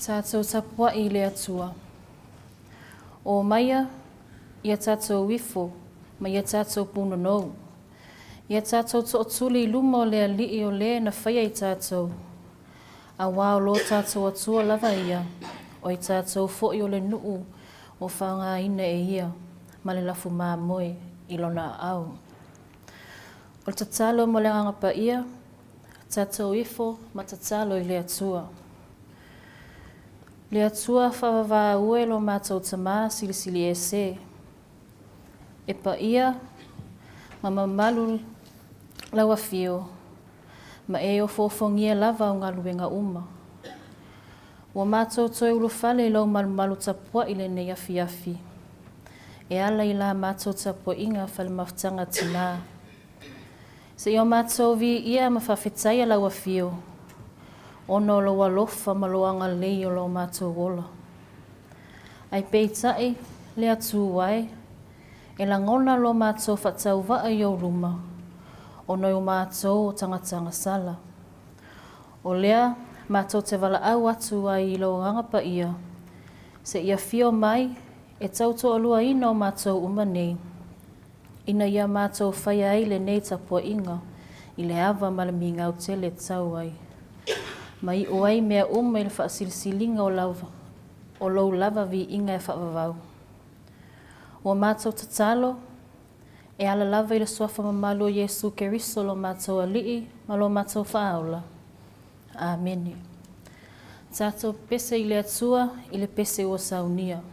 tātou tapua I le atua. O maia, ia tātou wifo, ma ia tātou punonou. Ia tātou to'otuli luma o le ali'i o le na whaia I tātou. A wao lo tātou atua lava ia, o I tātou fo'i o le nuu o whaanga ina e ia, ma le lafu maa moe I lona au. O tatalo mo le angapa ia, tātou ifo ma tatalo I le atua. Le atua whawawā ue lo mātou tamā silisili e se. E pa ia, ma mamalu lawa fio, ma e o fofongia lava o ngā luenga uma. Wa mātou toi ulufale lau malu tapua I le nei afi afi. E ala I la mātou tapua inga whale mafutanga Tinā. Se o mātou vi ia ma whawhetaia lawa fio. Ono lo walofa maloanga lei o lo mātou wola. Ai peitai le atu wai, e langona lo mātou whatau waa I o luma, ono o mātou o tangatanga sala. O lea, mātou te wala au atu ai I lo angapa ia, se ia fio mai, e tauto alua ina o mātou umanei. Ina ia mātou whaia ai le nei tapua inga, I le awa malaminga o tele tau ai. Mai oai mea I le whaasilisilinga o lau lava vi inga e whaavavau. O mātou tatalo, e ala lava I le soafa mamalu o Yesu Keriso lo mātou ali'i, ma lo mātou whaaula. Amene. Tātou pese I le atua, I le pese o Sauniga.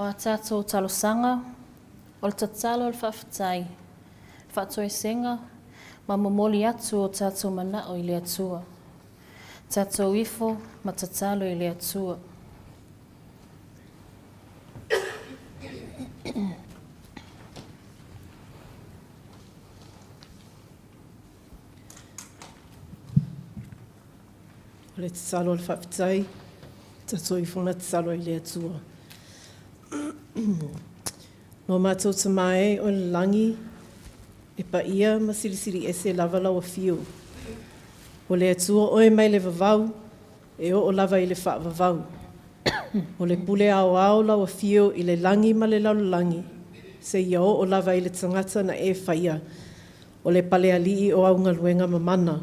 O a tātou talosanga, o le tatalo o le whawhetai, whatoesenga, ma momoli atu o tātou mana o I le atua. Tātou ifo, ma tatalo I le atua. O le tatalo o le whawhetai, tātou ifo na tatalo I le atua. No mātou tamae o le langi, e pa ia ma sirisiri ese lava lawa fio. O le atua oe mai le vavau, e o lava I le whaavavau. O le pule ao lawa fio I le langi ma le laulangi, se ia o lava I le tangata na e whaia. O le pale alii o aunga luenga mamana.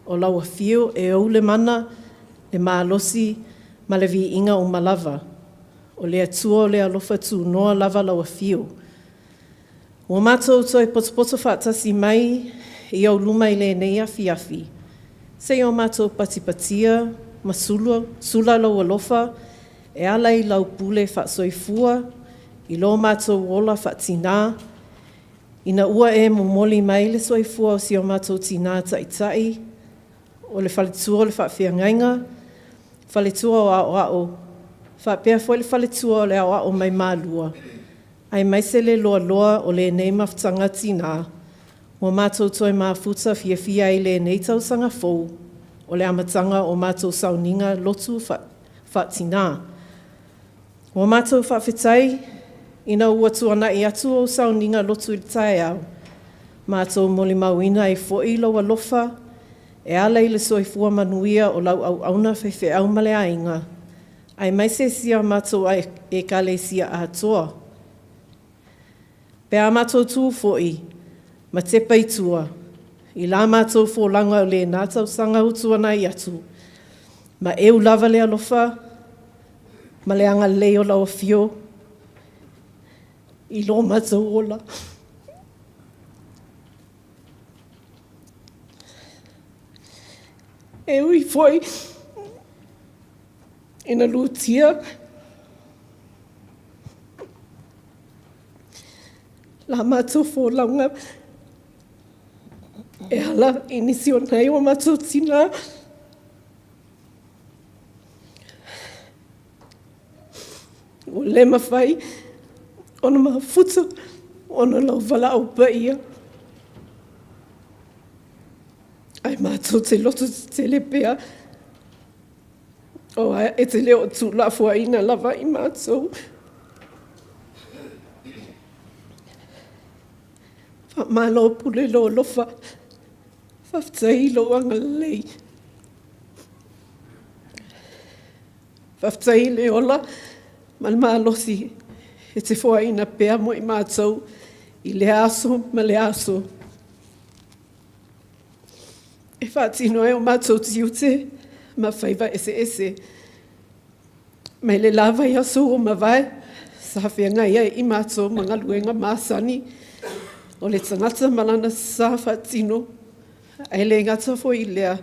O lawa fio e o le mana, le maalosi ma le vi inga o malava. O le atua o le alofa tu noa lava lawa fio. O mātou toi potopoto whaatasi mai I au luma I le nei afi afi. Se o mātou patipatia, ma sula lau alofa, e ala I lau pule whaasoifua, I lo mātou ola Tinā. Ina ua e momoli mai le soifua o si o mātou Tinā taitai, o le whaletua o le whaawhiangainga, whaletua o ao, whaapea foi le whaletua o le ao mai mālua. Ai mai se le loa loa o le nei Mafutaga Tinā, o mātou toi Mafuta fia I le nei tausanga fou, o le amatanga o mātou Sauniga Lotu Tinā. O mātou whaafetai, ina ua tuana I atu o Sauniga Lotu I tae au. Mātou moli mauina e foi lau alofa, e ala I le soifua manuia o lau au auna whewhe au male ainga. Ai mai se sia mātou e kale sia a toa. Pea mātou tū foi, ma te paitua, I la mātou fōlanga o le nātau sanga utuana I atu. Ma eu lava le alofa, ma le anga leo lau fio, I lo mātou ola. E ui foi, ina lutia, la mātou fōlanga, e ala inisio nei o mātou Tinā. O le mawhai, ona Mafuta, ona lau wala au paia. Ai mātou te loto te le pea, o e te leo tū lafua ina lava I mātou. Whamalo pule lo lofa, whaftai lo anga lei. Whaftai le ola, malmalosi, e te fua ina pea mo I mātou, I le aso ma le aso. E whaatino e o mātou tiute, ma whaiva ese. Mai le lava I aso o mawai, sa hawhianga ia I mātou mga luenga māsani, o le tangata malana sa whaatino, ai le ngata fo I lea,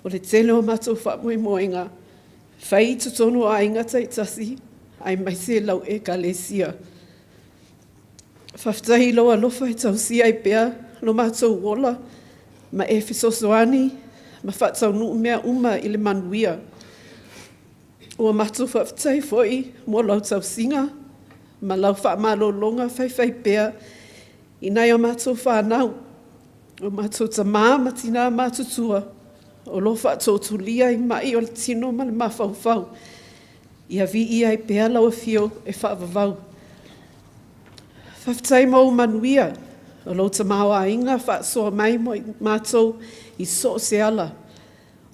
o le tele o mātou whaamoi moenga, whai tutonu a ingata I tasi, ai mai se lau e ka le sia. Whaftahi loa lofa I tausia I pea, lo mātou wola, ma e fisosoani, ma whaatau nuu mea uma I le manuia. O mātou whaftahi foi, mo lau tausinga, ma lau whaamalo longa whai pea, I nai o mātou whanau, o mātou tamā ma Tinā mātutua, o lo whaatou tulia I mai o le tino ma le mawhauwhau. Ia vi ia I pea lau fio e whaavavau. Whaftai mau manuia, o lo tamau a inga whaasoa mai mo I mātou I so se ala.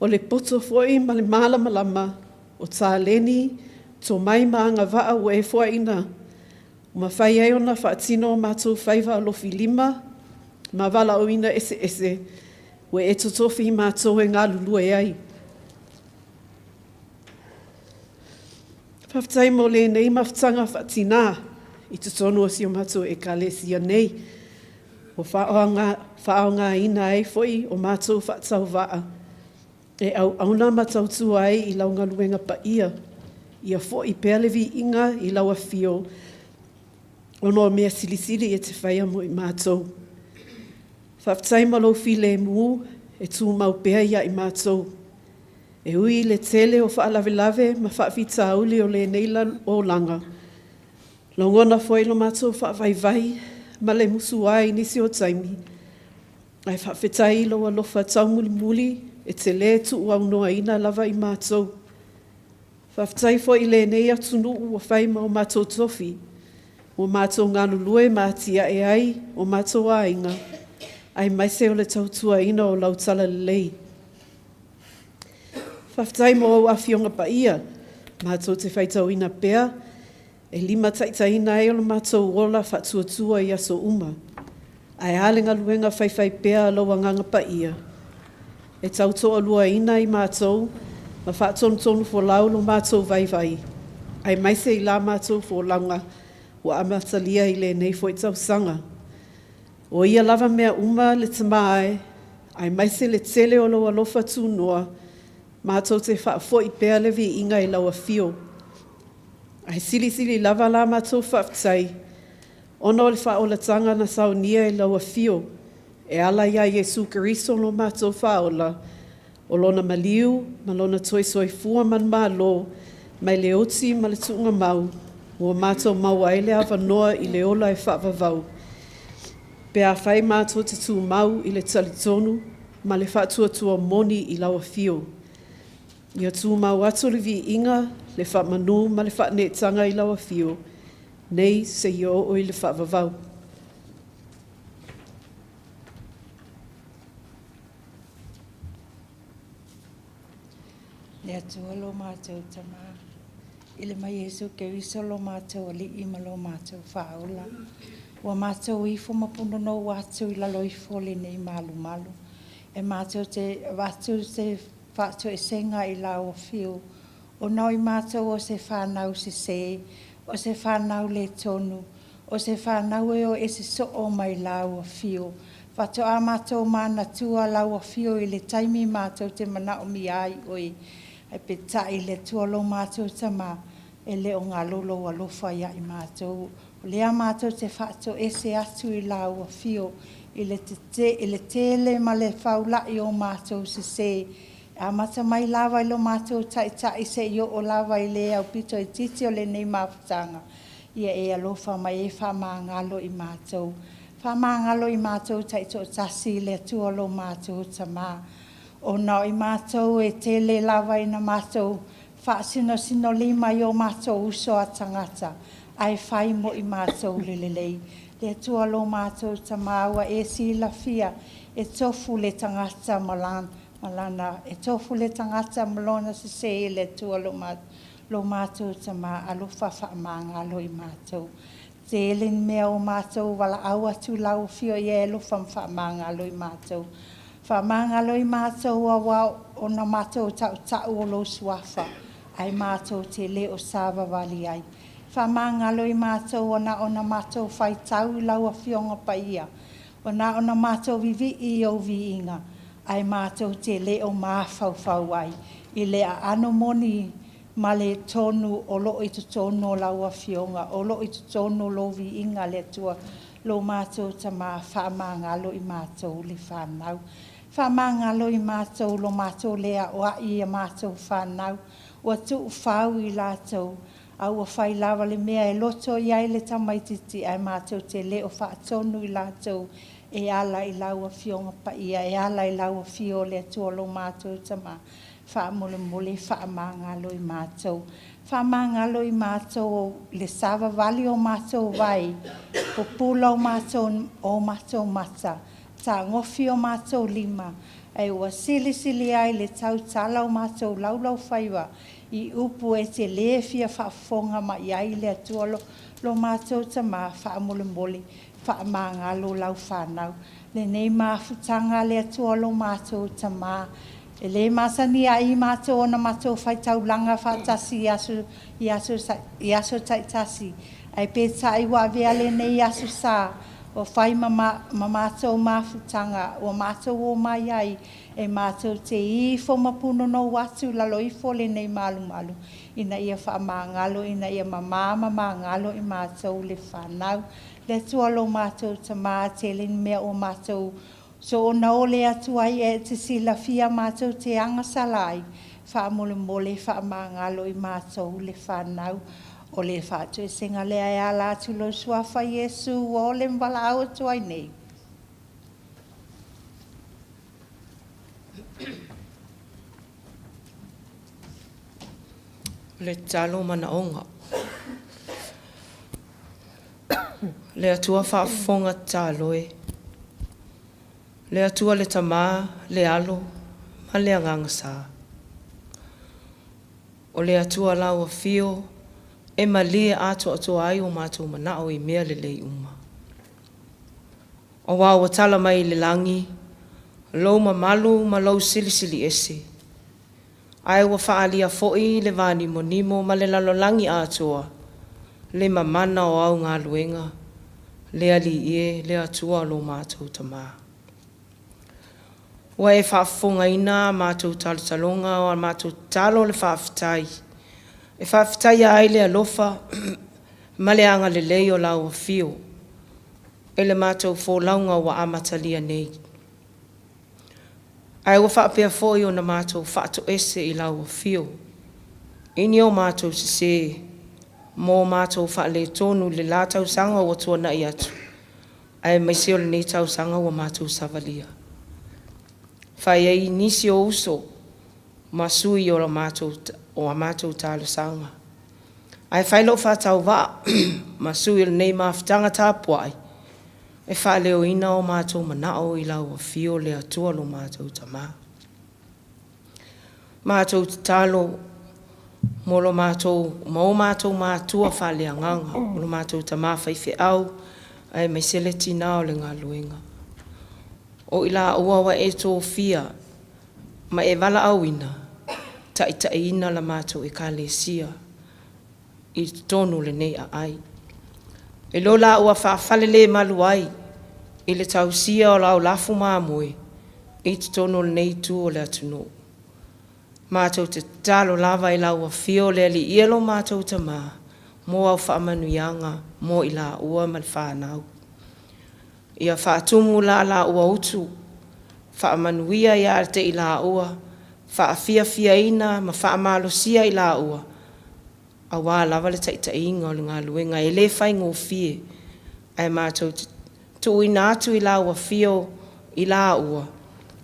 O le poto foi ma le malama, o tā leni, tō mai maanga waa o e fua ina. O mawhai e ona whaatino o mātou whaiva alofi 5, ma wala o ina ese, o e totofi I mātou e ngā lulu e ai. Whaftai mo le nei Mafutaga Tinā, I tutonu o si o mātou e ka le sia nei. O whaonga ina ai foi o mātou whaatau waa. E au auna matautua ai I launga luenga pa ia. Ia foi pea le vi inga I laua fio. Ono mea silisili e te whaia mo I mātou. Whaftai ma lo fi le mu e tū mau pea ia I mātou. E ui le tele o whaalawelave ma whaafita auli o le neilan o langa. Longona foi lo mātou whaavaivai ma le musu ai nisi o taimi. Ai whaafetai lo alofa tau muli e te le tu au noa ina lava I mātou. Whaafetai foi le nei atunu ua whai ma o mātou tofi. O mātou ngānu lue mātia e ai o mātou ainga. Ai maise o le tautua ina o lautala lei. Whaftai mo au awhionga pa ia, mātou te whaitau ina pea, e 5 taitaina e o mātou ola whatuatua I aso uma. Ai alenga luenga whai pea laua nganga pa ia. E tautoa lua ina I mātou, ma whaatonu fo lau lo mātou vai. Ai maise I la mātou fo langa, wa amatalia I le nei fo I tausanga. O ia lava mea uma le tamae, ai maise le tele o lo alofa tū noa, Mātou te whaafoi pēr lewi inga I laua fio. Ai sili lava la mātou whaafitai. Ono le whaolatanga na Sauniga I laua fio. E ala ia Yesu Keriso no mātou whaola. O lona maliu, ma lona soifua man mālo, mai le oti ma le tuunga mau. Ua mātou mau aile awanoa I le ola e whaavavau. Pea whai mātou te tū mau I le talitonu, ma le whaatuatua moni I laua fio. Ia tū mau atu le vi inga, le whaamanu ma le whaanetanga I laua fio. Nei se I o I le whaavavau. Le atua lo mātou tama. I le mai Yesu Keriso lo mātou ali I ma lo mātou whaola. Wa mātou I fo mapuno no watu I lalo I fo le nei malu. E mātou te watu te whātou e senga I lau fio. O nau I mātou o se whanau se, o se whanau le tonu, o se whanau e o e se so o mai lau fio. Whato a mātou mana tua lau fio I le taimi mātou te mana o mi ai oi. E pe tai le tua lo mātou tama, e le o ngā lolo alofa ia I mātou. O lea mātou te whātou e se atu I lau fio, I le tele ma le whaulai o mātou se. A mata mai lawa I lo mātou tai se I o lawa I le au pito I titi o le nei Mafutaga. Ia e alofa mai e whamangalo I mātou. Whamangalo I mātou tai to tasi le tua lo mātou tama. O nau I mātou e tele lawa I na mātou whaasino lima I o mātou uso a tangata. Ai whai mo I mātou lelelei. Le tua lo mātou tamaua e si la fia e tofu le tangata malana. E tofu le tangata malona se le tua lo mātou tama alofa whaamangalo I mātou. Te elin mea o mātou wala aua tu lau fio I alofa whaamangalo I mātou. Whaamangalo I mātou awa o na mātou tau o lo suafa. Ai mātou te le o sāwa wali ai. Whaamangalo I mātou o na mātou whai tau I lau a fionga paia. O na mātou vivi I o vi inga. Ai mātou te le o māwhau ai. I le a ano moni ma le tonu o lo I tonu o lau a fionga. O lo I tonu lo vi inga le tua lo mātou ta mā whaamangalo I mātou le whanau. Whaamangalo I mātou lo mātou lea o ai a mātou whanau. Ua tuu whau I lātou. Au a whai lawa le mea e loto I ai le tamaititi ai mātou te le o whaatonu I lātou. E ala I lau a fionga pa ia, e ala I lau a fio le atua lo mātou tama. Whaamole whaamangalo I mātou. Whaamangalo I mātou le sawa wali o mātou vai. Po pula o mātou mata. Ta ngofi o mātou lima. Ai ua sili ai le tau tala o mātou laulau whaiwa. I upu e te le fia whaafonga ma I ai le atua lo mātou tama whaamole. Whaamangalo lau whanau. Le nei Mafutaga le atua lo mātou tama. E le masani ai mātou o na mātou whaitaulanga whaatasi I aso taitasi. Ai pētai wa vea le nei aso sā. O whai mātou Mafutaga. O mātou o mai ai. E mātou te ifo mapuno no watu lalo ifo le nei malu. Ina ia whaamangalo, ina ia mamangalo I mātou le whanau. Le tua lo mātou tama te lin mea o mātou. So o na ole atu ai e te sila fia mātou te anga salai. Whaamole whaamangalo I mātou le whanau. O le whaatu e senga lea e ala atu lo suafa Yesu o le mbala au atu ai nei. Le talo mana onga. Le atua whaafonga tāloe. Le atua le tamā, le alo, ma le angangasa. O le atua lau a fio, e Malia ato ai o mātou manao I mea le lei uma. O wā o tala mai le langi, lou ma malu ma lou sili ese. Ai wa whaalia fo'i le vani monimo ma le lalolangi atoa, le mamana o au ngā luenga, le ali ie le atua lo mātou tamā. Ua e whaafonga ina mātou talotalonga o mātou talo le whaafitai. E whaafitai a aile alofa maleanga le leo lau a fio. E le mātou fōlaunga wa amatalia nei. Ai ua whaapea fōi o na mātou whaato ese i lau a fio. Ini o mātou se mō mātou whaale tonu le lātau sanga o tuana i atu. Ai mai seo le nei tau sanga o mātou savalia. Whai ei nisi o uso masui o mātou tālo sanga. Ai whailo whātau wā masui le nei mafutanga tāpuai. E whaeleo ina o mātou manao i lau a fio le atua lo mātou tamā. Mātou tālo molo mātou mātua whaelea nganga. Molo mātou tamā whaife au ai mai sele Tinā o le ngā luenga. O ila ua wa e tō fia ma e wala au ina ta ina la mātou e ka le sia i tonu le nei a ai. E lola ua whaafale le malu ai i le tausia o lau lafu māmoe i tonu le nei tu o le atunu. Mātou te talo lava i lau a fio le ali ielo mātou tamā mō au whaamanuianga mō i la ua mal whanau. Ia whaatumu la ua utu, whaamanuia ia te i la ua, whaafia ina ma whaamalosia i la ua. A wā lava le taita inga o le ngā luenga, e le whai ngō fie, ai mātou tu ina atu i la ua fio i la ua,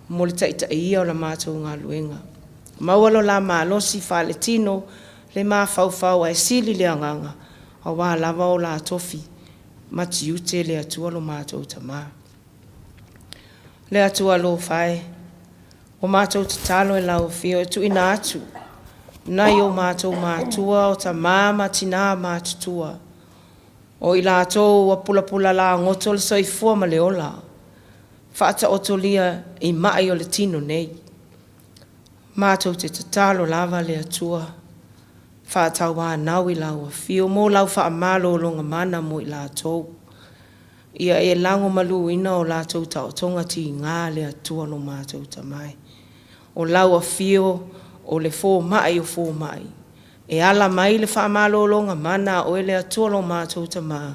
mo le taita ia o la mātou ngā luenga. Maualo la mālosi whaale tino, le mā whau ai sili le anganga, a wā lava o la tofi, mati ute le atua lo mātou tamā. Le atua lo whae, o mātou te talo e lau fio e tu ina atu, nai o mātou mātua o tamā ma Tinā mātutua. O i lātou wa pula la ngoto le soifua ma le ola, whaata otolia i mai o le tino nei. Mātou te talo lava le atua, whaatau wā nau i lau a fio, mō lau wha amalo o longa mana mo i lātou. Ia e lango malu ina o lātou tau tonga ti ngā le atua lo mātou tamai. O lau a fio o le fō mai o fō mai. E ala mai le wha amalo o longa mana o le atua lo mātou tamai.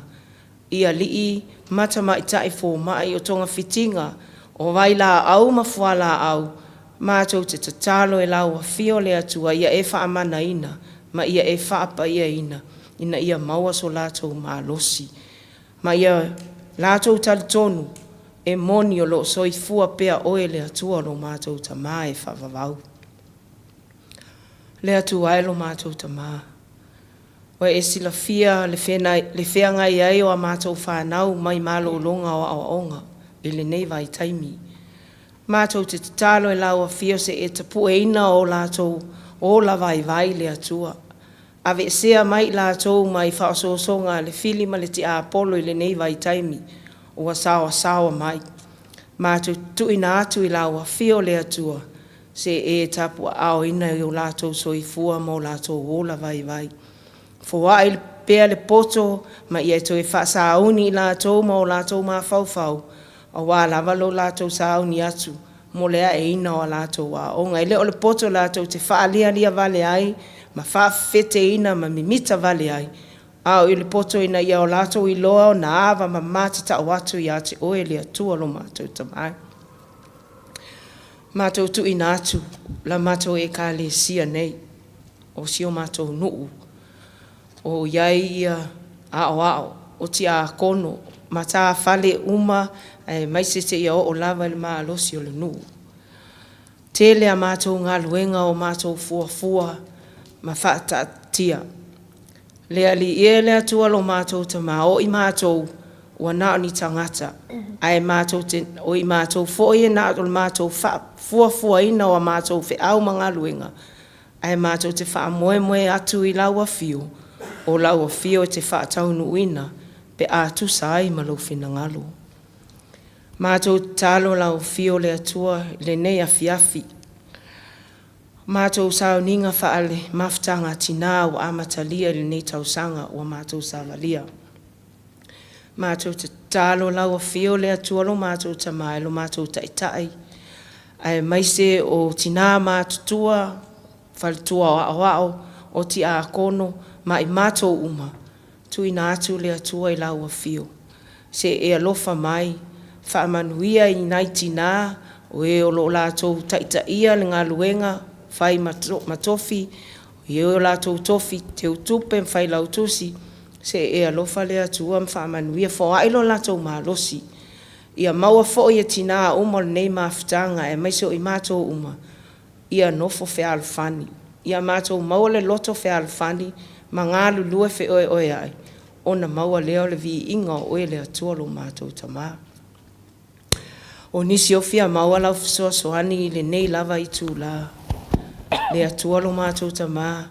Ia lii mata mai tai fō mai o tonga fitinga o waila au mafuala au. Mātou te tatalo e lau a fio le atua ia e wha amana ina. Ma ia e whaapa ia ina ia maua so lātou mālosi. Ma ia lātou talitonu e moni o lo soifua pea oe le atua lo mātou tamā e whavavau. Le atua e lo mātou tamā. Oe e sila fia le whenga i ai o a mātou whanau mai malo longa o aonga e le nei vai taimi. Mātou te talo e lau a fio se e tapu e ina o lātou o la vai le atua. Ave sea mai lātou mai whaososonga le fili ma le ti a Apollo i le nei vai taimi o a sawa mai. Mātou tu ina atu i lau a fio le atua se e tapu ao ina i o lātou soifua mo lātou o la vai. Fua i pea le poto ma i e to e whaasauni i lātou ma o lātou ma whau. O wā lava lo lātou sauni atu mo lea e ina o lātou wā. O ngai le o le poto lātou te whaalia vale ai, ma whaafete ina ma mimita vale ai. Au i le poto ina ia o lātou i loa o na awa ma mātata o atu i ate oe le atua lo mātou tamai. Mātou tu ina atu, la mātou e ka le sia nei, o sio mātou nuu. O iai ia ao, o ti a kono, ma tā whale uma, mai se te ia o lava le maa losi o le nuu. Tele a mātou ngā luenga o mātou fua, ma whaata tia. Lea li e lea tua lo mātou tamā, o i mātou ua nao ni tangata. Ai mātou o i mātou fōi e nao le mātou fua ina o mātou fe au mga luenga. Ai mātou te wha moe atu i laua fio, o laua fio te wha taunu ina, pe a tu sai ma lo whina ngalo. Mātou talo lau fio le atua le nei afiafi. Mātou Sauniga whaale Mafutaga Tinā o amatalia le nei tausanga o mātou savalia. Mātou te talo lau fio le atua lo mātou tamai lo mātou taitai. Ai maise o Tinā mātutua, whalitua o awao, o ti a kono, ma i mātou uma. Tui nā atu le atua i lau a fio. Se e alofa mai, whaamanuia i nai Tinā, o e o lo lātou taita ia le ngā luenga, whai matofi, o e o lātou tofi, te utupe mwhai lautusi, se e alofa le atua mwhaamanuia, fo ailo lātou mālosi. Ia maua fo i Tinā uma le nei Mafutaga, e maiso i mātou uma. Ia nofo whea alfani. Ia mātou maua le loto whea alfani, ma ngā lulue whe oe oe ai. Ona maua leo le vi inga o oe le atua lo mātou tamā. O nisi o fia maua lau fisoa soani le nei lava i tū la. Le atua lo mātou tamā.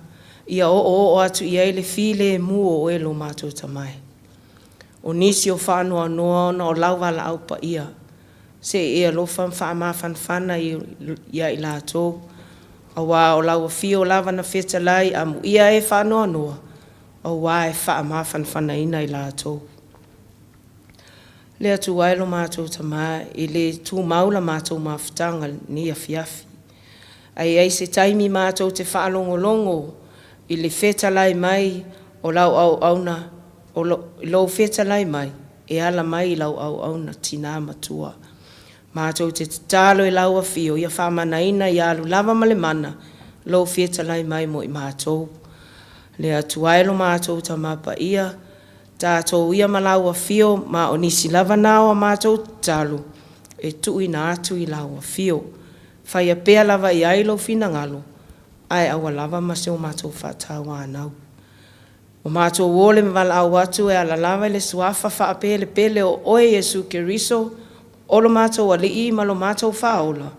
Ia o atu ia le fi le mu o oe lo mātou tamai. O nisi o whanua noa o lau wala au pa ia. Se e alofa mwha fanfana ia i lātou. Awa o lau a fio lava na wheta lai amu ia e whanua noa. Awa e wha fanfana ina i lātou. Le atu wailo mātou tamā, i le tū maula mātou Mafutaga ni afiafi. Ai se taimi mātou te whaalongolongo, i le wheta lai mai o lau au auna, o lo wheta lai mai, e ala mai i lau au auna Tinā matua. Mātou te talo i lau a fio, ia whamana ina i alu lava male mana, lo wheta lai mai mo i mātou. Le atu wailo mātou tamā pa ia, tātou ia malau a fio, ma o nisi lava nao a mātou talo, e tui na atu i lau a fio. Whai a pea lava i ailo fina ngalo, ai awa lava ma se o mātou whatawa anau. O mātou wole me wala au atu e ala lava le suafa wha apele pele o oe Jesu Keriso, olo mātou ali i malo mātou whaola,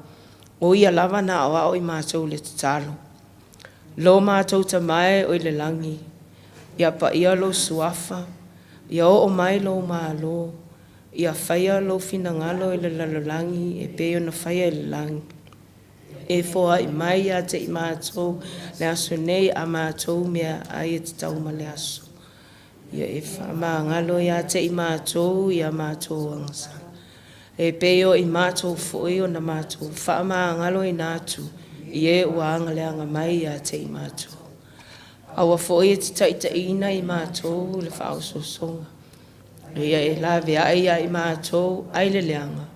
o ia lava na awa o i mātou le tatalo. Lo mātou tamae o i le langi, ia pa ia lo suafa, ia o mai lo malo, ia whaia lo fina ngalo i le lalolangi, e peo na whaia i le langi. E foa i mai a te i mātou, le aso nei a mātou mea ai e te tauma le aso. Ia e wha ngalo i a te i mātou, i a mātou angsa. E peo i mātou foi o na mātou, wha ngalo i nātu, i e ua anga le anga mai a te i mātou. Aua foi e te taita ina i mātou, le wha o songa. Ia e la vea ia i mātou, ai le leanga.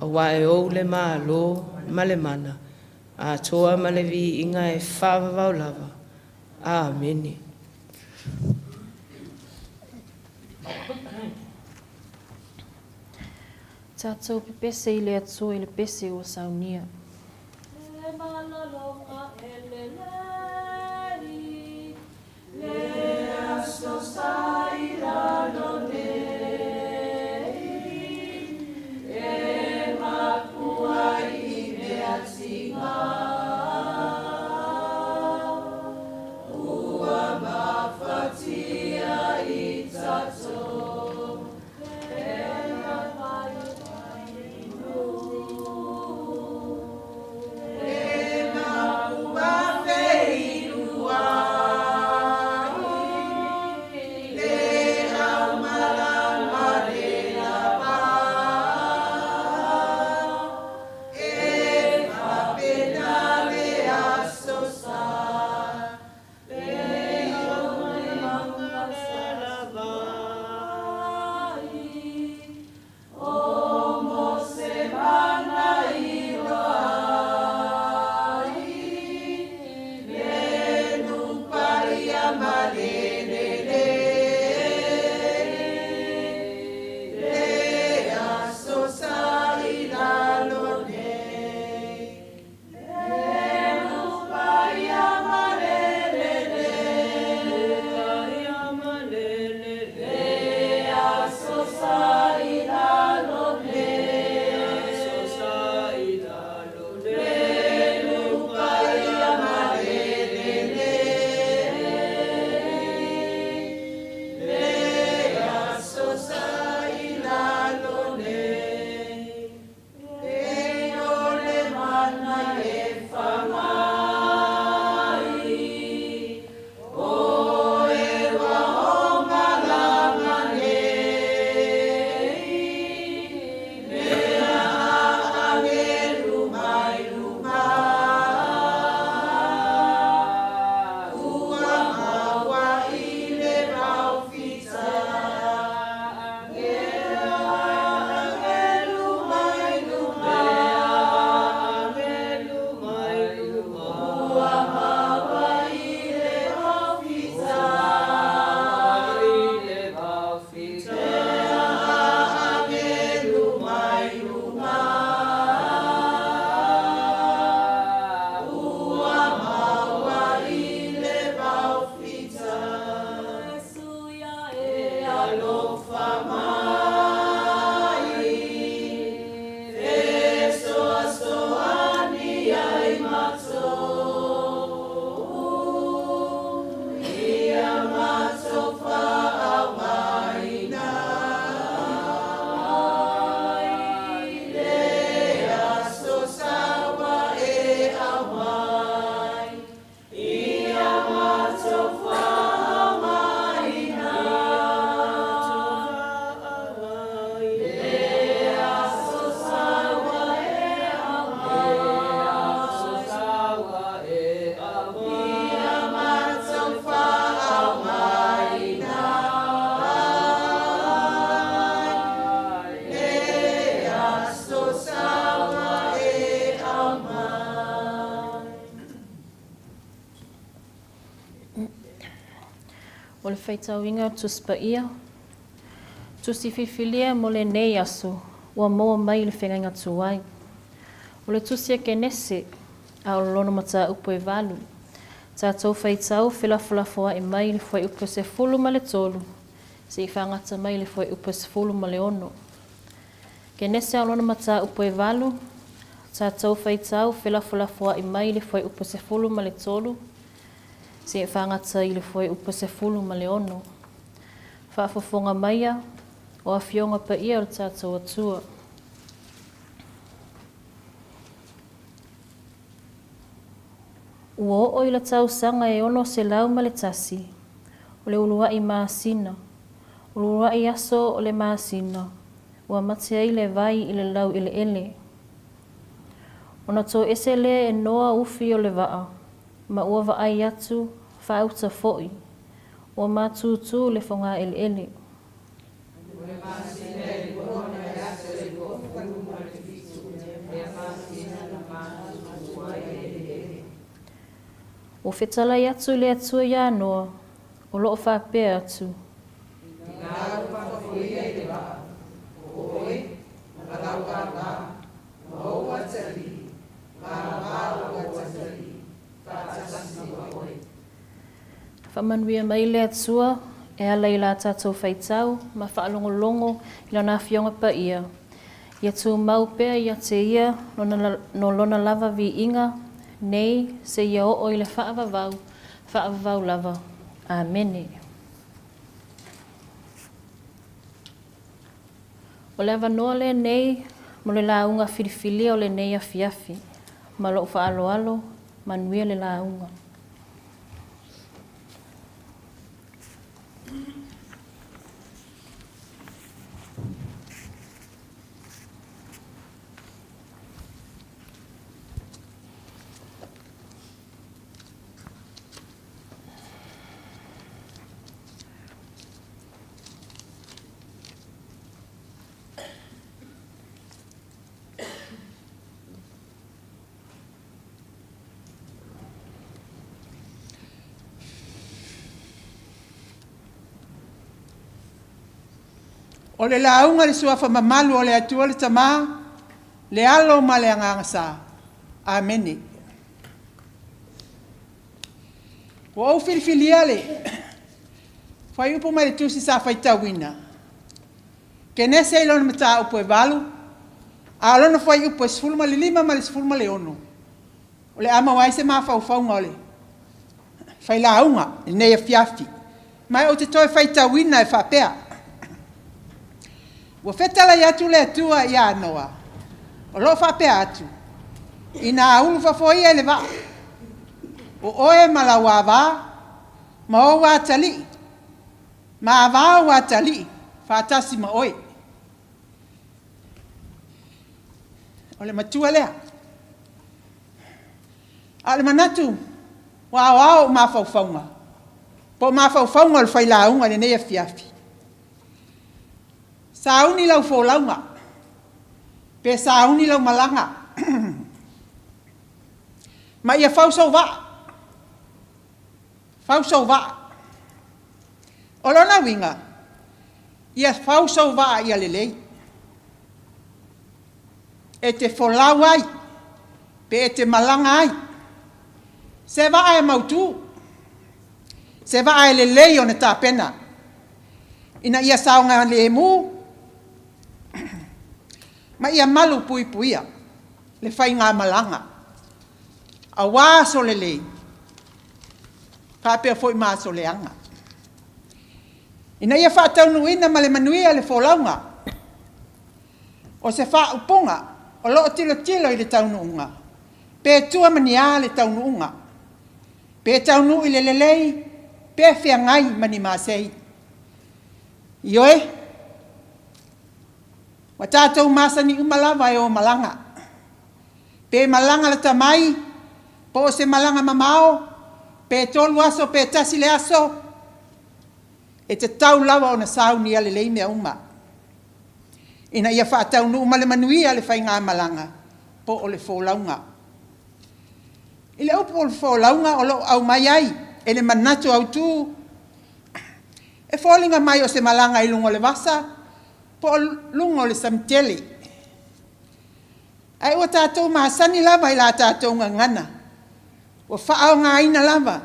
Awa e ou le mālo, male mana. A toa malevi inga e whawawau lava. Amene. Tātou pepese i le atua i le pese o Sauniga. O le whaitauinga tusi pa ia. Tusi whiwhilia mo le nei aso. Ua moa mai le whengainga tuai. O le tusi a kenese. A o lono mata upo e valu. Tātou whaitau whilafulafoa e mai le whai upo se fulu ma le tolu. Se I whangata mai le whai upo se fulu ma le ono. Kenese a o lono mata upo e valu. Tātou whaitau whilafulafoa e mai le whai upo se fulu ma le tolu. Se whangata I le whai upo se fulu ma le ono. Whaafofonga maia o a whionga pa ia o tātou atua. Ua o I la tausanga e ono se lau ma le tasi. O le ulua I maasina. O le ulua I aso o le maasina. Ua matia I le vai I le lau I le ele. Ona tō ese le e noa ufi o le waa. Ma ua wa ai atu whauta foi. Ua mātūtū le whonga ele ele. O whetalai atu le atua ia noa, o loo whapea atu. Whamanuia mai le atua, e ala I la tātou whaitau, ma whaalongolongo I lana whionga pa ia. Ia tū mau pea ia te ia, no lona lava vi inga, nei se ia o I le whaavavau lava. Amene. O le avanoa le nei, mo le launga whiriwhilia o le nei a fiafi. Ma lo whaaloalo, manuia le launga. O le launga le suafa mamalu o le atua le tama, le alo ma le angangasa. Amene. O au filifilia le, whai upo mai le tusi sa whaitawina. Ke nese ilona mata upo e valu, a alona whai upo e sifulma le lima ma le sifulma le ono. O le ama waise maa whauwhaunga o le. Whai launga, le nei a fiafi. Mai o te toi whaitawina e whapea. Ua whetala I atu le atua I anoa. O lo whapea atu. Ina aulu whafoia le wa. O oe malawa wa. Ma o watali. Ma ava watali. Whatasi ma oe. O le matua lea. A le manatu. Wa wao ma whauwhaunga. Po ma whauwhaunga le whailaunga le nei fiafi. Sauni lau fōlaunga. Pe sauni lau malanga. Ma ia whausau wa. Whausau wa. O lona winga. Ia whausau wa ia lelei. E te wholau ai. Pe e te malanga ai. Se wa e mautu. Se wa e lelei o ne tā pena. Ina ia saunga le emu. Ma ia malu pui puia, le whai ngā malanga. A wāso le lei. Pāpea fwoi māso le anga. Ina ia whātaunu ina ma le manuia le wholaunga. O se wha uponga, o loo tilo I le taunu unga. Pe tua mania le taunu unga. Pe taunu I le lelei, pe whia ngai mani māsei. Ioe, wa tātou māsani umalawa e o malanga. Pe malanga le tamai, po se malanga mamao, pe tolu aso, pe tasi le aso, e te tau lawa o na sauni ale lei mea uma. Ina ia whaatau nu umale manuia le whai ngā malanga, po o le wholaunga. I le upo o le wholaunga o lo au mai ai, e le manatu au tū, E fōlinga mai o se malanga I lungo le vasa, po lungo le samtele. Ai ua tātou mahasani lava I la tātou ngangana. Ua whaao ngā ina lava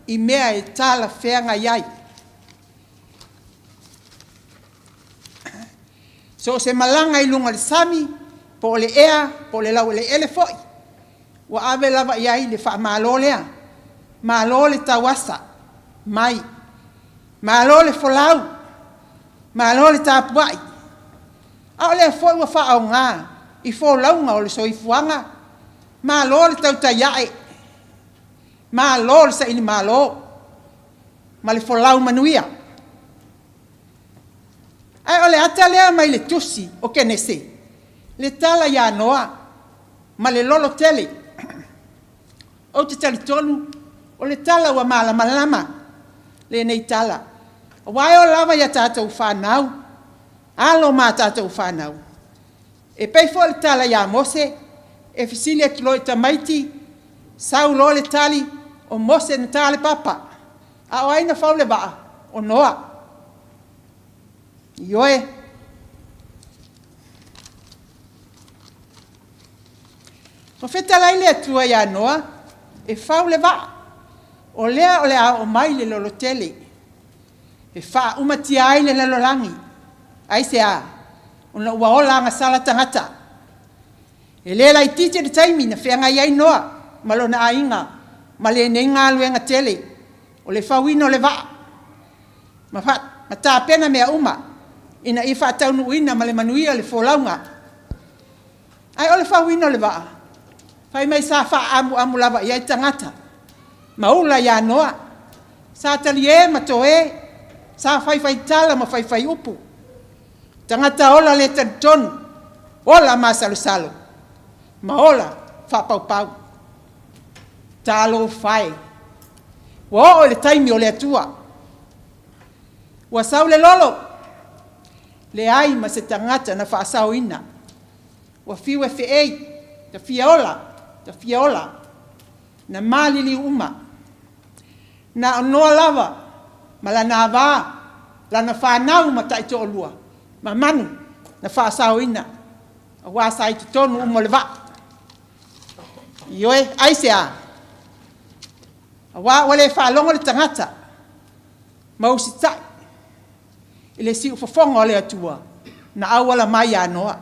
I mea e tāla whenga iai. So se malanga I lungo le sami, po le ea, po le lau le ele foi. Ua ave lava iai le wha malo lea. Malo le tawasa, mai. Malo le folau. Malo le tapuai. Ao le foi ua whaao ngā. I fōlaunga o le soifuanga. Malo le tautaiae. Malo le saini malo. Ma le folau manuia. Ai o le ata lea mai le tusi o kenese. Le tala ia noa. Ma le lolo tele. O te tali tonu. O le tala ua malama. Le nei tala. Wai o lava ia tātou whanau. Alo mā tātou whanau. E pei fo le tala ia mose. E fisili e kilo I tamaiti. Sau lo le tali. O mose na tale papa. A o aina fau le waa. O noa. Ioe. O fetala ile atua ia noa. E fau le waa. O lea o lea o mai le lolo tele. E faa umatia ai le lalolangi. Ai se a. Ona ua ola nga sala tangata. E lela I tite de taimi na whenga iai noa. Malona a inga. Ma le ne ngā luenga tele. O le whawino le waa. Ma tā pena mea uma. Ina I wha taunu uina ma le manuia le wholaunga. Ai o le whawino le waa. Whai mai sa wha amu lava iai tangata. Maula ia noa. Sa tali e ma to e. Sa whai tala ma whai upu. Tangata ola le tantonu. Ola ma salo. Ma ola whapau. Talo whai. Wa o le taimi o le atua. Wa sau le lolo. Le ai ma se tangata na whaasau ina. Wa fiwe ei. Ta fia ola. Na malili uma. Na noa lava. Ma la na vā. La na whanau ma taito o lua. Ma manu. Na whaasau ina. A wāsai te tonu umo le vā. Ioe, aise a. A wā wale whalongo le tangata. Mausi tai. Ile si ufafonga o le atua. Na awala mai a noa.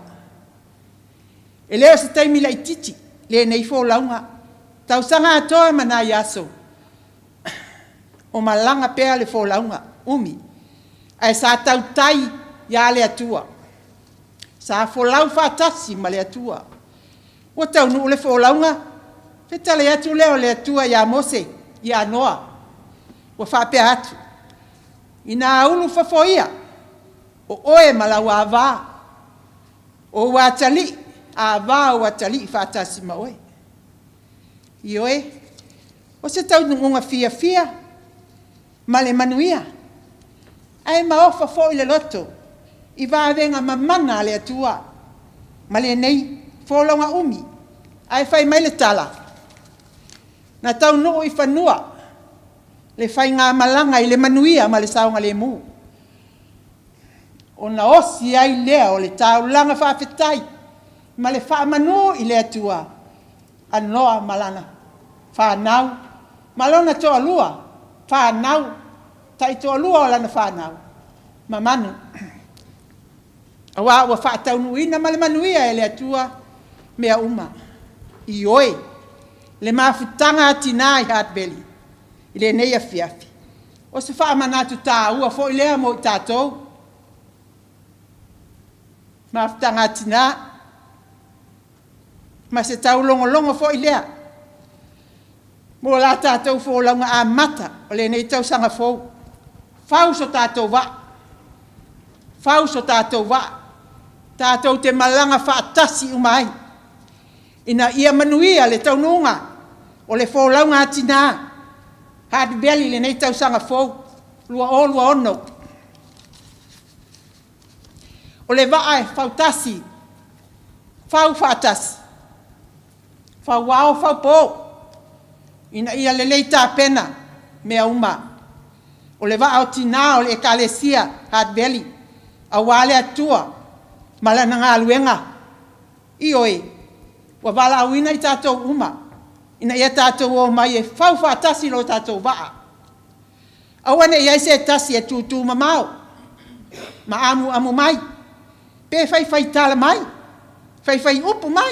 E leo se taimi la ititi. Le nei fō launga. Tau sanga atoa mana yaso. O malanga pea le fō launga. Umi. Ai sa tau tai ya le atua. Sa fō lau whātasi ma le atua. O tau nu le fō launga. Feta le atu leo le atua ya mose. Ya noa. O whapea atu. Ina ulu whafoia. O oe malau a vā. O watali. A vā o watali whātasi ma oe. Ioe. O se tau nunga fia. Ma le manuia. Ai ma ofa fo I le loto. I vāwenga mamana le atua. Ma le nei. Fōlonga umi. Ai whai mai le tala. Na tau nuu I whanua. Le whai ngā malanga I le manuia ma le saunga le mu. O na osi ai lea o le tau langa whawhetai. Ma le whaamanu I le atua. Anoa malana. Whanau. Malona toa lua. Whanau. Tai toa lua o lana whanau. Ma manu. Awa ua whaatau nuina ma le manuia e le atua. Mea uma. I oe. Le mafutanga a Tinā I Hatbeli. I le nei afiafi. O se whaamanatu tā ua fo I lea mo I tātou. Mafutanga a Tinā. Ma se tau longo fo I lea. Mo la tātou fo launga a mata. O le nei tau sanga fo. Fau so tātou wa. Fau so tātou wa. Tātou te malanga whaatasi umai. Ina ia manuia le tau nunga. O le fo launga a Tinā. Hatbeli le nei tau sanga fo. Lua ono. O le waa e fautasi. Fau whaatasi. Fau wao fau po. Ina ia le leita pena. Mea uma. O le vaa o Tinā o le ekalesia Hard Valley. A wale atua. Mala na ngā luenga. I oe. Wa wala awina I tātou uma. Ina ia tātou o mai e whau whaatasi lo tātou waa. Awane ia se tasi e tūtū mamau. Ma amu mai. Pe whai tala mai. Whai upu mai.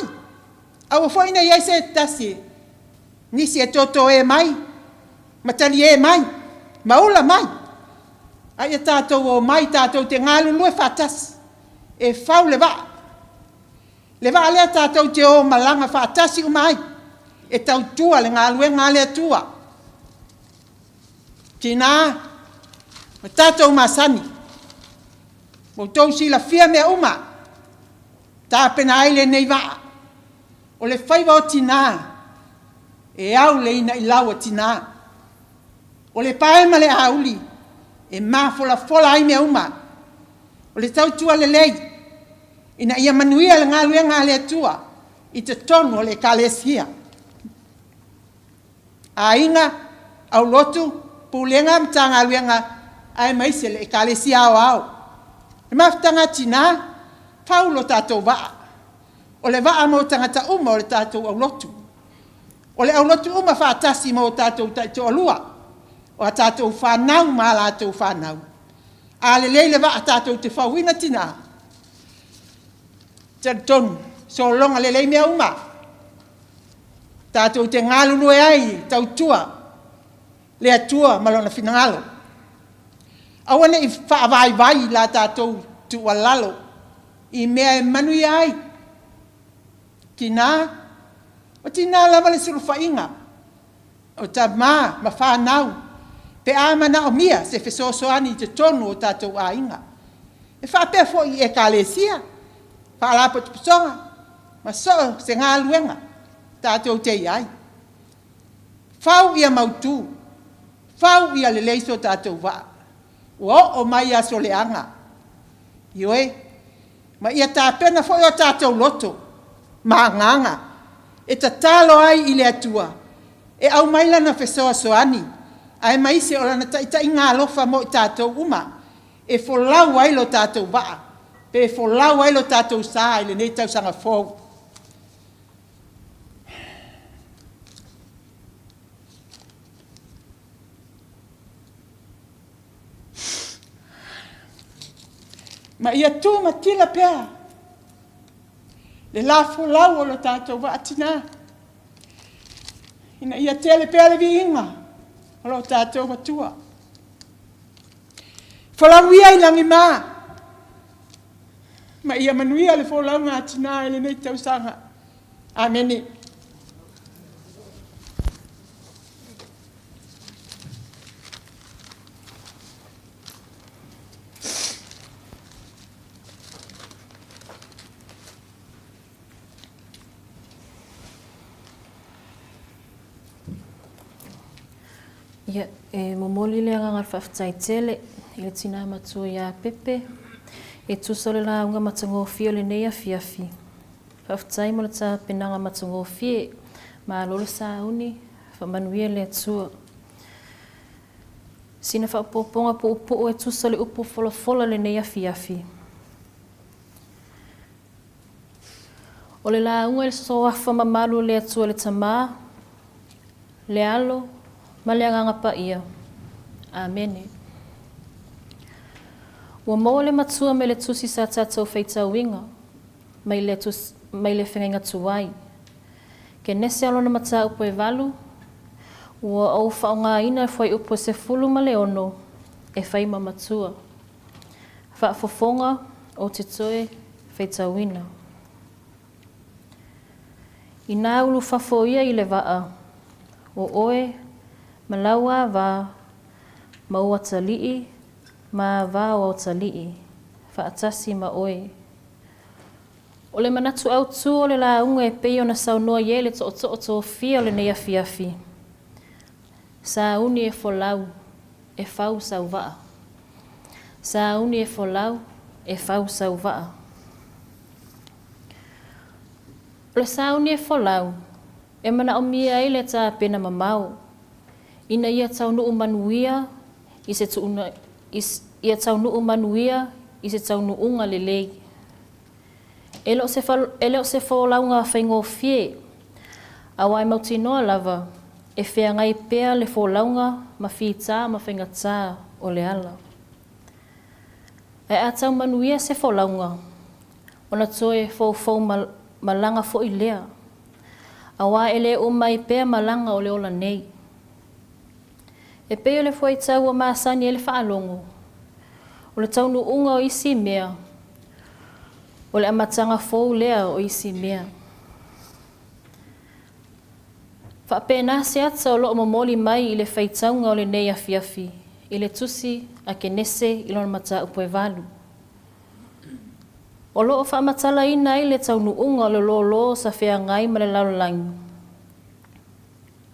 Awa whaina ia se tasi. Nisi e toto e mai. Matali e mai. Maula mai. Ai tātou o mai tātou te ngālu lue whaatasi. E whau le waa. Le waa lea tātou te o malanga whaatasi umai. E tau tua le ngālue ngālea tua. Tinā, ma tātou masani. Mo tau si la fia mea uma. Tā pena aile nei waa. O le whaiwa o Tinā. E au le ina I lau o Tinā. O le paema le auli. E mafola ai mea uma. O le tau tua le lei. Ina ia manuia le ngālue ngālea tua. I te tonu o le kalesia. A inga, au lotu, pulenga mtanga luenga, ai maise le ekalesia au. E mafutanga Tinā, paulo tātou waa. O le waa mo tangata uma o le tātou au lotu. O le au lotu uma whaatasi mo tātou taito alua. O a tātou whanau ma la tātou whanau. A le leile waa tātou te whauina Tinā. Tonu, so longa le lei mea uma. Tātou te ngālulu e ai, tau tua, le atua malona finangalo. Awane I whaavai la tātou tua lalo, I mea e manui ai. Tinā, o Tinā lava le suru whainga, o ta ma whanau, pe āmana o mia se whesosoani te tonu o tātou a inga. E whapea fo I ekalesia, whaalapo te pusonga, ma so se ngā luenga. Tātou te iai. Whau ia mautu. Whau ia le leiso tātou waa. O mai a soleanga. Ioe. Ma ia tāpena fo o tātou loto. Ma nganga. E ta talo ai I le atua. E au maila na whesoa soani. Ai maise o lana ta inga alofa mo I tātou uma. E folau ai lo tātou waa. Pe folau ai lo tātou saa I le nei tau sanga fōu. Ma ia tū matila pea. Le lafo lau o lo tātou wa Tinā. Ina ia tele pea le vi inga. O lo tātou matua. Folau ia I langi mā. Ma ia manuia le folau ngā Tinā ele nei tau sanga. Amene. Ia, e momoli le anga whawhtai tele, I le Tinā matua ia pepe, e tusa le la unga matango fio le nei a fiafi. Whawhtai mo le tā penanga matango fie, ma lolo sa uni, whamanuia le atua. Sina whapoponga po upo e tusa le upo fola le nei a fiafi. O le la unga le soa whamamalu le atua le tamā, le alo, Malia nganga pa ia. Amene. Ua moa le matua me le tusi sa tātou whaitau winga. Mai le whengenga tuai. Ke nese alona mata upo e walu. Ua au whaonga ina whai upo se fulu ma le ono. E whai ma matua. Whaafofonga o te toe whaitau wina. I nā ulu whafo ia I le waa. O oe. Malaua wa maua talii, ma wa o talii, whaatasi ma oe. O le manatu au tū o le la unga e peo na saunoa ye le to fia o le nei a fiafi. Sa uni e folau, e whau sau waa. Sa uni e folau, e whau sau waa. O le sa uni e folau, e mana o mia i le tā pena mamau. Ina ia taunu manuia i se tuuna ia taunuu manuia i se taunuunga lelei. Ele o se wholaunga whaingofie, a wai mautinoa lava, e whea ngai pea le wholaunga ma whita ma whaingatā o le ala. E a tau manuia se wholaunga, ona toe fau malanga fo i lea, a wā ele o mai pea malanga o le ola nei. E peo le fwai tau o maasani ele whaalongo, o le taunu unga o isi mea, o le amatanga fau lea o isi mea. Whapena se ata o loo momoli mai i le whaitaunga o le nei afiafi, i le tusi a ke nese i lona mata upoe valu. O loo whaamatala ina i le taunu unga o le lolo sa whea ngai ma le laulangi.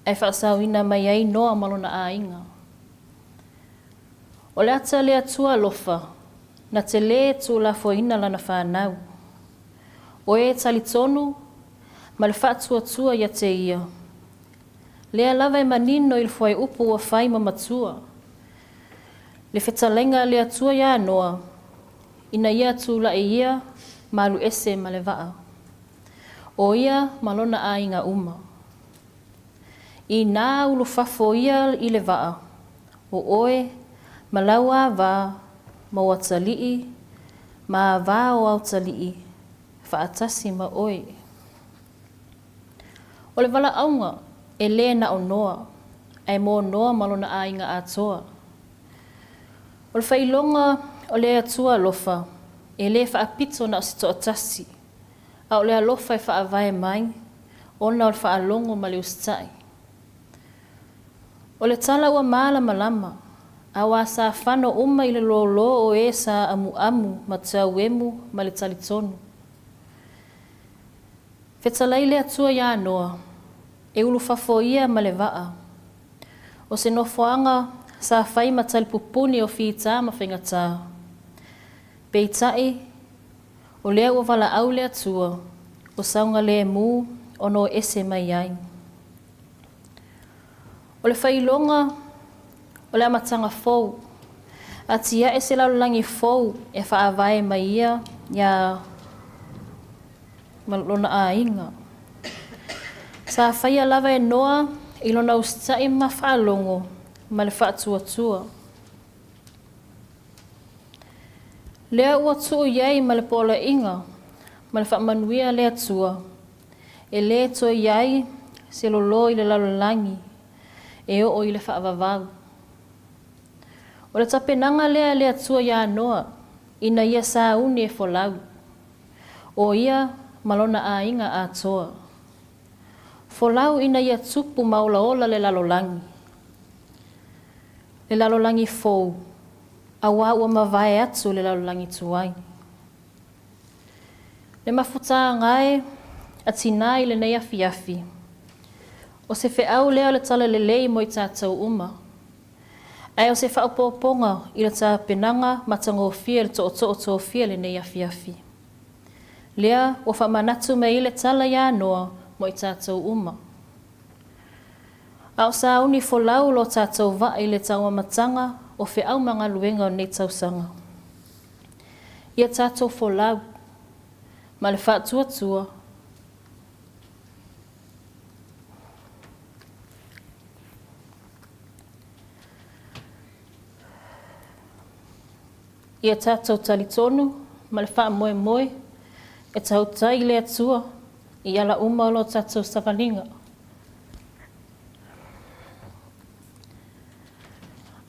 Ai whaasau ina mai ai noa malona a inga. O le ata le atua lofa, na te le tu la fo ina lana whanau. O e talitonu, ma le whaatua ia te ia. Lea lava e manino i le fwai upu wa whai ma matua. Le whetalenga le atua ia noa, ina ia tu la e ia, malu ese ma le waa. O ia malona a inga uma. I nā ulu fafo ia i le waa, o oe, malaua va, ma watalii, ma va o autalii, whaatasi ma oe. O le wala aunga, e le na o noa, ai mō noa malona a inga atoa. O le whailonga o le atua lofa, e le whaapito na o si toa tasi, a o le alofa e whaavae mai, ona o le whaalongo ma le ustai. O le tala ua maala malama, a wā sa whano uma i le lolo o e sa amu ma tau emu ma le talitonu. Whetalai le atua ia noa, e ulu fafo ia ma le waa. O se nofoanga sa whai ma talipupuni o whita ma whaingatā. Peitai, o lea ua wala au le atua, o saunga le mu o no ese mai ai. O le whailonga, o le amatanga fau, a tia e se laulangi fau e whaavae mai ia malona a inga. Sa whaia lava e noa i lona ustai ma whaalongo ma le whaatua. Lea ua tuu iai ma le pola inga, ma le whaamanuia lea tua. E le to iai se lolo i le laulangi, e o i le whaavavau. O le tapenanga lea tua ia noa, ina ia sa uni e folau. O ia malona a inga a toa. Folau ina ia tupu maulaola le lalolangi. Le lalolangi fou, a wā ua mawai atu le lalolangi tuai. Le Mafutaga ngai, a Tinā i le nei afiafi. O se wheau lea le tala lelei mo i tātou uma. Ai o se whaopoponga i le tā penanga matangofia le to'o le nei afiafi. Lea o whamanatu me i le tala ia noa mo i tātou uma. A o sa uni folau lo tātou wa i le taua matanga o wheau mga luenga o nei tausanga. Ia tātou folau, ma le whaatua. Ia tātou talitonu, ma le wha moe, e tau tai le atua, i ala uma o lo tātou savalinga.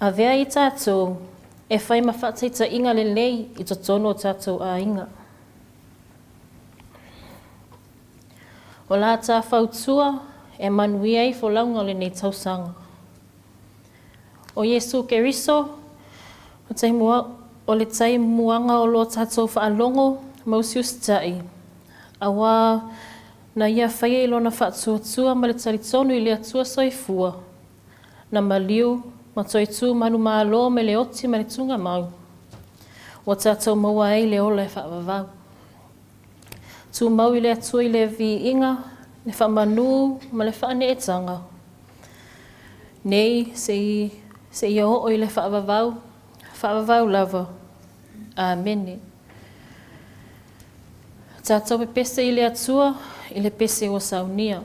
A vea i tātou, e whai mawhataita inga le lei i totono o tātou a inga. O la tā whautua, e manuia i wholaunga le nei tausanga. O Yesu Keriso, o le tai muanga o lo tātou whaalongo, mausius tai. A wā na ia whaia i lona whaatua ma le talitonu i le atua soifua. Na maliu, ma toi tū manu mālo me le oti ma le tunga mau. O tātou maua ei le ola e whaavavau. Tū mau i le atua i le vi inga, le whaamanu ma le whaane e tanga. Nei se i Se ia o i le whaavavau lava. Amene. Tātou pe pese i le atua, i le pese o Sauniga.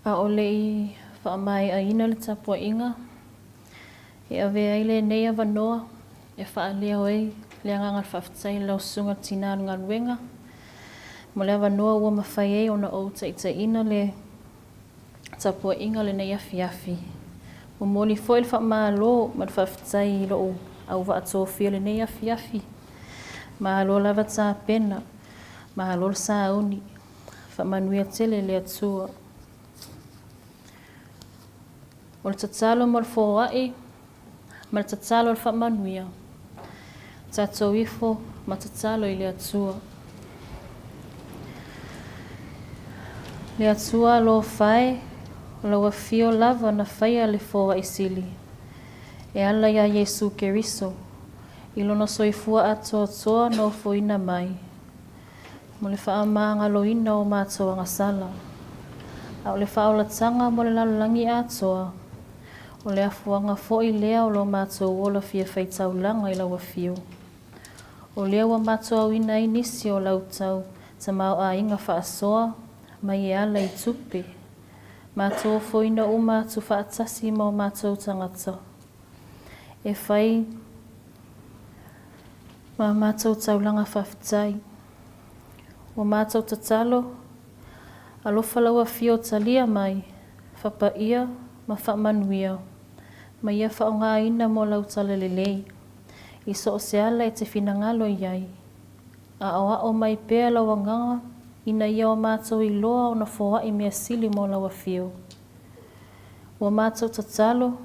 A ole I whaamai a ina le tapua inga. E ave ai le nei avanoa. E whaalea oi le anganga whaftai lau sunga Tinā ngā ruenga. Mo le avanoa ua mawhai ei ona o ta ina le tapua inga le nei afi. Mo moli foi le whaamalo ma le whaftai lo au wa atofia le nei afi. Ma alo lava tā pena. Ma alo le sauni. Whaamanuia tele le atua. O le tatalo mo le fōai, ma le tatalo le whaamanuia. Tātou ifo ma tatalo I le atua. Le atua lo whae, o la wafio lava na whaia le fōai sili. E ala ia Yesu Keriso, I lona soifua atoa no foina mai. Mo le whaamanga loina o mātua ngasala. A o le whaolatanga mo le lalolangi atoa. O le afuanga fo'i lea o lo mātou ola fia whaitaulanga I la wafio. O lea wa mātou au ina inisi o lautau ta mau a inga whaasoa mai e ala I tupe. Mātou fo'ina o mātou whaatasi mo mātou tangata. E whai ma mātou taulanga whaftai. O mātou tatalo alofa lawa fio talia mai whapaia ma whaamanuia. Ma ia whaonga ina mo lau talalelei. I so o se ala e te whinangalo iai. o mai pea lawa nganga, ina ia o mātou I loa o na foa I mea sili mo lawa whio. Ua mātou tatalo,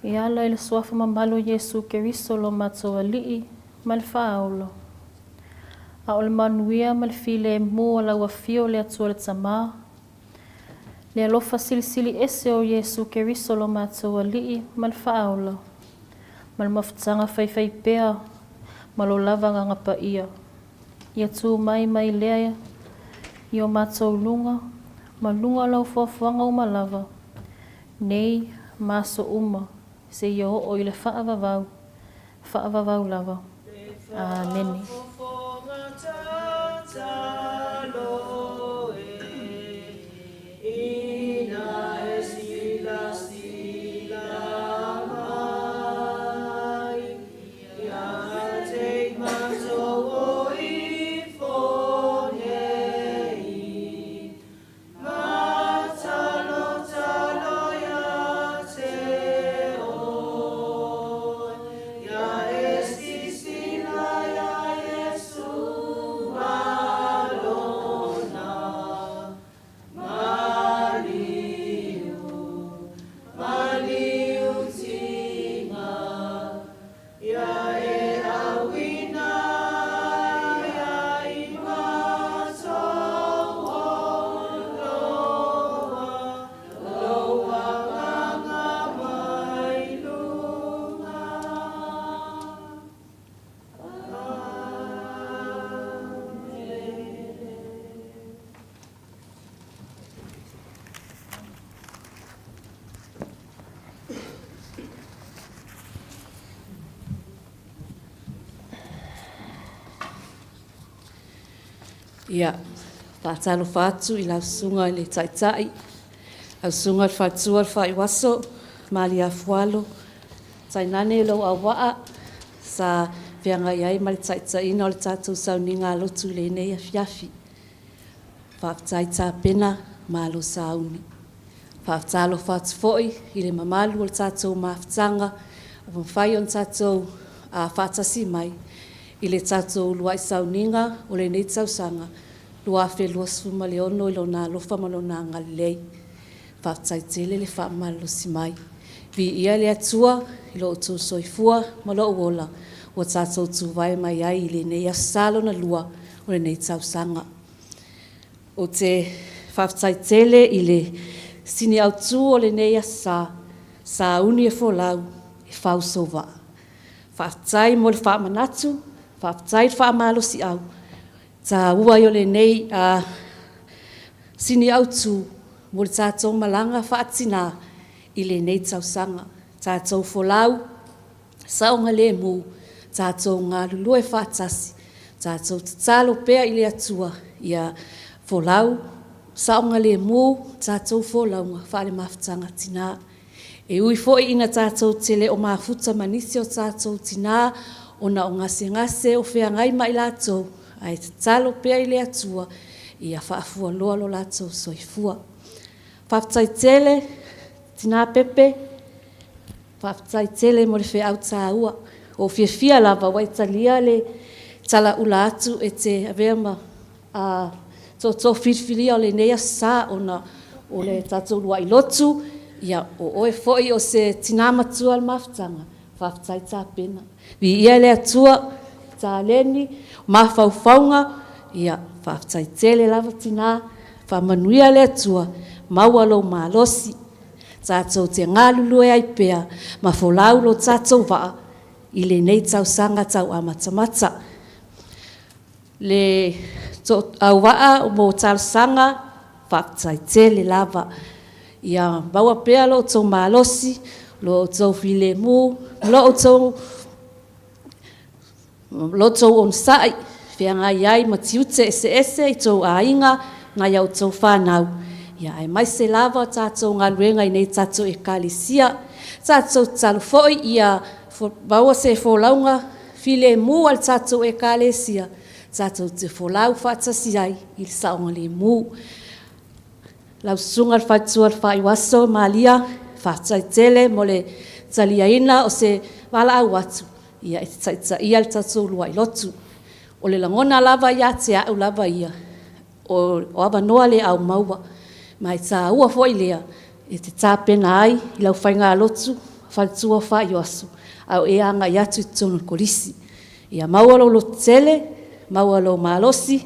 I ala I le suafa mamalo Yesu Keriso lo mātou alii, ma le whaaulo. A o le manuia ma le file mua lawa whio le atua le tamā, le alofa silisili ese o Yesu Keriso lo mātou alii, ma le whaaulo. Ma le mafutaga whaiwhai pea, ma lo lava nganga ia. Ia tū mai lea, I o mātou lunga, ma lunga lau fuafuanga o malava. Nei, māso uma, se I o I le whaavavau lava. Amen. Ia, whaatalo whaatu I lau sunga I le taitai, au sunga I whaatua I whaiwaso, Malia Afualo, tainane lau awaa, sa whianga iai ma le taitai ina o le tātou Sauniga Lotu le nei a fiafi. Whaatai tā pena, malo sauni. Whaatalo whaatu foi, I le mamalu o le tātou mafutanga, o mwhai on tātou whaatasi mai, I le tātou lua I Sauniga o le nei tausanga, lua whelua sfuma le ono I lona lofa malona ngalei. Whaatai tele le whaamalo si mai. Vi ia le atua, I lo tō soifua, malo uola, o tātou tūwai mai ai I le nei asalo na lua o le nei tausanga. O te whaatai tele I le sini au tū o le nei asa, sa uni e wholau, e whausova. Whaatai mo le whaamanatu, whaatai whaamalo si au, ta ua I o le nei sini au tū, mo le tātou malanga whaatina I le nei tausanga, tātou wholau, saonga le mu, tātou ngā lulu e whaatasi, tātou tatalo pea I le atua, ia wholau, saonga le mu, tātou wholaunga, whaale mafutanga Tinā. E ui foi ina tātou tele o mafuta manisi o tātou Tinā, ona o ngase o whea ngai mai lātou, ai tatalo pea I le atua, ia Afualo lo lātou soifua. Whaafutai tele, Tinā pepe, whaafutai tele mo le whea au tā ua, o whiawhia lava waitalia le tala ula atu e te avema tō whiwhiria o le nea sā ona o le tātou lua I Lotu, ia o oe foi o se Tinā matua al mafutanga, whaafutai tā pena. Vi ia le atua, tā leni, mawhauwhaunga, ia whaafutai tele lava Tinā, whaamanuia le atua, maua lo malosi, tātou te ngālulu e ai pea, ma wholau lo tātou waa, I le nei tausanga tau amatamata. Le au waa o mo tālsanga, whaafutai tele lava, ia baua pea lo tau malosi, lo tau file mu, lo tau on sai, whianga iai matiute ese I tau ainga, ngai au tau whanau. Ia ai mai se lava tātou ngā luenga I nei tātou e kalisia, tātou talu foi ia baua se wholaunga, file mu al tātou e kalisia, tātou te wholau whaatasi ai I saonga le mu. Lau sunga al whaitua al whaiwaso Malia, whaatai tele mo le taliaina o se wala au atu, ia e taita ia al tātou lua I Lotu. O le langona lava ia te au lava ia. O awa noa le au maua. Mai tā ua foi lea. E te tāpena ai, i lau whainga lotu, whalitua whai o asu. Au e anga i atu i tonu kolisi. Ia maualo lo tele, maualo malosi,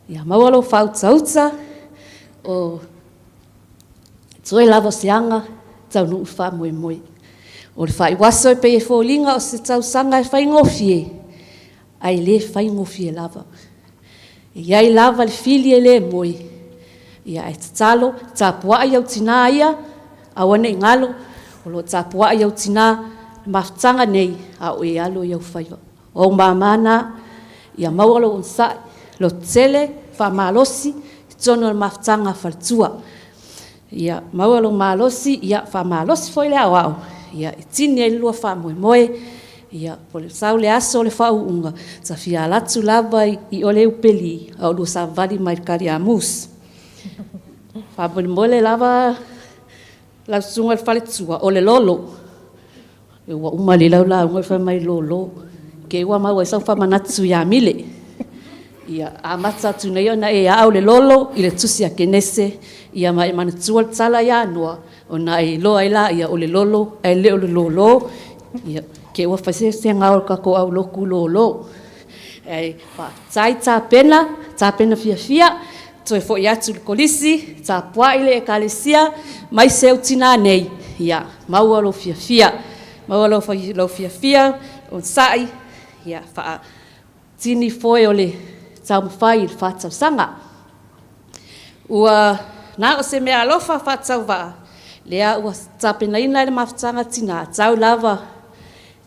ia maualo whautauta, o toe lava se anga, tau nuu wha moe moe. O le whai waso e pe e fōlinga o se tau sanga e whai ngofie. Ai le whai ngofie lava. Iai lava le fili e le moe. Ia e tatalo, tāpua ai au tina ia, awane ngalo, o lo tāpua ai au tina, mafutanga nei, au e alo i au whaiwa. O mamana, ia maualo unsai, lo tele, wha malosi, tono le mafutanga whalitua. Ia maualo malosi, ia wha malosi foi le au au. Ia tini e lua wha moe moe, ia po le sau le aso le wha uunga, sa fia latu lava i ole upeli, au lua sa vali mai kari a mus. Wha moe moe le lava, lau sunga le whalitua, o le lolo. E ua umali lau la unga wha mai lolo. Ke ua mau e sau wha manatu ia mile. Ia a mata tu nei ona e au le lolo, i le tusi a kenese, ia mai manatua le tala ia noa, ona e loa i la ia o le lolo, e le o le lolo, ia ke ua whaise se ngau kako au loku lolo. E wha tai tā pena fia fia, toe fo i atu le kolisi, tā pua ile e kalesia, mai se utina nei, ia maua lo fia fia. Maua lo fia fia, on sai, ia wha tini foi o le tau mwhai il whātau sanga. Ua nā o se mea alofa whātau waa, lea ua tāpena ina le mafutanga Tinā, tau lava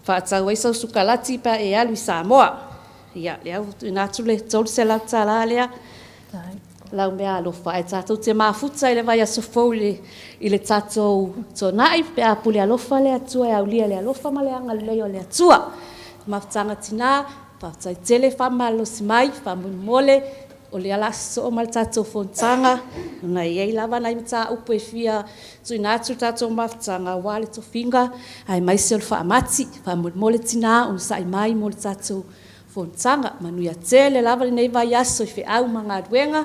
whātau eisau sukalati pa e alu i Samoa. Ia, lea nātu le tolu se lau tāla lea, lau mea alofa, e tātou te mafuta i le vai asofou i le tātou tō nai, pe a pule alofa le atua, e au lia le alofa ma le anga leo le atua. Mafutanga Tinā, whātai tele whamalosi mai, whamumole, o le alaso o mal tātou whontanga, na iei lava nai mta upo e fia, tui nātu tātou mafutanga, wale to finga, ai mai se o le whaamati, whamumole Tinā, o sai mai mo le tātou whontanga, manuia tele lava le nei vai aso i whi au mga aduenga,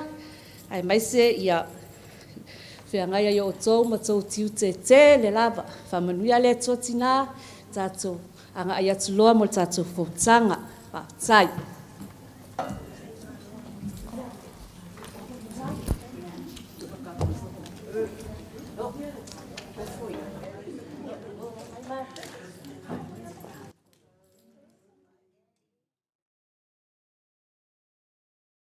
ai mai se ia whea ngai ai o tō ma tō tiu te le lava, whamanuia le tō Tinā, tātou anga ai atu loa mo le tātou whontanga, whātai.